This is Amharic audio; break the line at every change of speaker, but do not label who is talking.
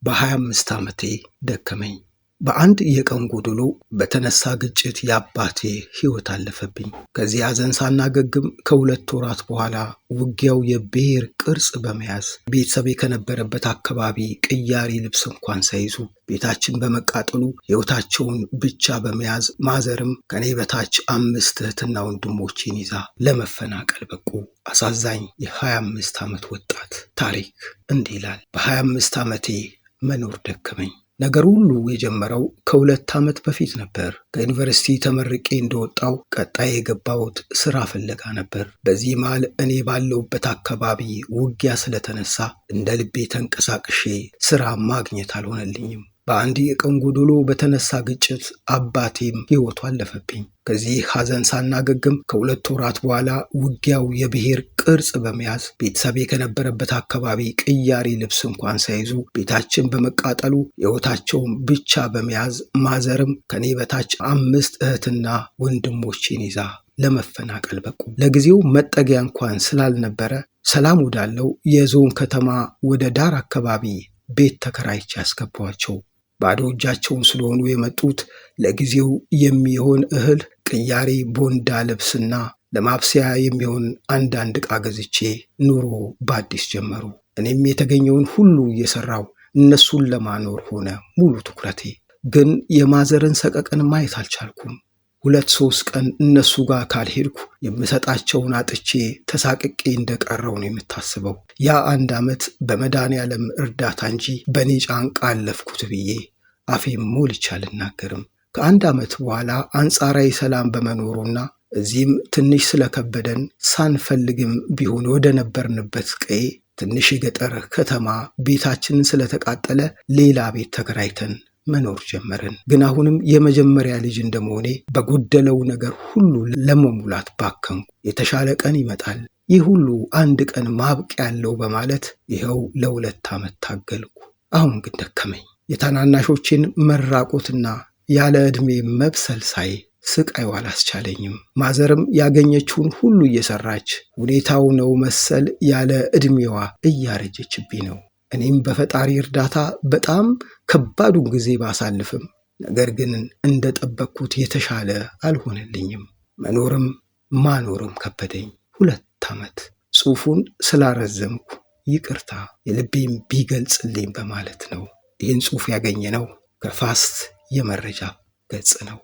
በ25 ዓመቴ ደከመኝ። በአንድ የቀን ጎዶሎ በተነሳ ግጭት የአባቴ ሕይወት አለፈብኝ። ከዚህ ሐዘን ሳናገግም ከ2 ወራት በኋላ ውጊያው የብሔር ቅርጽ በመያዝ ቤተሰቤ ከነበረበት አካባቢ ቅያሪ ልብስ እንኳን ሳይዙ ቤታችን በመቃጠሉ ሕይወታቸውን ብቻ በመያዝ ማዘርም ከኔ በታች 5 እህትና ወንድሞቼን ይዛ ለመፈናቀል በቁ። አሳዛኝ የ25 ዓመት ወጣት ታሪክ እንዲህ ይላል። በ25 ዓመቴ መኖር ደከመኝ። ነገር ሁሉ የጀመረው ከ2 ዓመት በፊት ነበር። ከዩኒቨርሲቲ ተመርቄ እንደወጣው ቀጣይ የገባሁት ስራ ፍለጋ ነበር። በዚህ መሃል እኔ ባለሁበት አካባቢ ውጊያ ስለተነሳ እንደ ልቤ ተንቀሳቅሼ ስራ ማግኘት አልሆነልኝም። በአንድ የቀን ጎዶሎ በተነሳ ግጭት አባቴም ሕይወቱ አለፈብኝ። ከዚህ ሐዘን ሳናገግም ከ2 ወራት በኋላ ውጊያው የብሔር ቅርጽ በመያዝ ቤተሰቤ ከነበረበት አካባቢ ቅያሪ ልብስ እንኳን ሳይዙ ቤታችን በመቃጠሉ ሕይወታቸውን ብቻ በመያዝ ማዘርም ከኔ በታች 5 እህትና ወንድሞቼን ይዛ ለመፈናቀል በቁ። ለጊዜው መጠጊያ እንኳን ስላልነበረ ሰላም ወዳለው የዞን ከተማ ወደ ዳር አካባቢ ቤት ተከራይቼ ያስገባኋቸው። ባዶ እጃቸውን ስለሆኑ የመጡት ለጊዜው የሚሆን እህል፣ ቅያሬ ቦንዳ ልብስና ለማብሰያ የሚሆን አንዳንድ ዕቃ ገዝቼ ኑሮ በአዲስ ጀመሩ። እኔም የተገኘውን ሁሉ እየሰራው እነሱን ለማኖር ሆነ ሙሉ ትኩረቴ። ግን የማዘርን ሰቀቀን ማየት አልቻልኩም። 2-3 ቀን እነሱ ጋር ካልሄድኩ የምሰጣቸውን አጥቼ ተሳቅቄ እንደቀረው ነው የምታስበው። ያ 1 ዓመት በመድኃኔዓለም እርዳታ እንጂ በእኔ ጫንቃ አለፍኩት ብዬ አፌም ሞልቼ አልናገርም። ከ1 ዓመት በኋላ አንጻራዊ ሰላም በመኖሩና እዚህም ትንሽ ስለከበደን ሳንፈልግም ቢሆን ወደ ነበርንበት ቀዬ ትንሽ የገጠር ከተማ ቤታችንን ስለተቃጠለ ሌላ ቤት ተከራይተን መኖር ጀመርን። ግን አሁንም የመጀመሪያ ልጅ እንደመሆኔ በጎደለው ነገር ሁሉ ለመሙላት ባከንኩ። የተሻለ ቀን ይመጣል፣ ይህ ሁሉ አንድ ቀን ማብቂያ ያለው በማለት ይኸው ለ2 ዓመት ታገልኩ። አሁን ግን ደከመኝ። የታናናሾችን መራቆትና ያለ ዕድሜ መብሰል ሳይ ስቃዩ አላስቻለኝም። ማዘርም ያገኘችውን ሁሉ እየሰራች ሁኔታው ነው መሰል ያለ ዕድሜዋ እያረጀችብኝ ነው። እኔም በፈጣሪ እርዳታ በጣም ከባዱን ጊዜ ባሳልፍም ነገር ግን እንደጠበቅኩት የተሻለ አልሆነልኝም። መኖርም ማኖርም ከበደኝ። 2 ዓመት። ጽሑፉን ስላረዘምኩ ይቅርታ፣ የልቤም ቢገልጽልኝ በማለት ነው። ይህን ጽሑፍ ያገኘነው ከፋስት የመረጃ ገጽ ነው።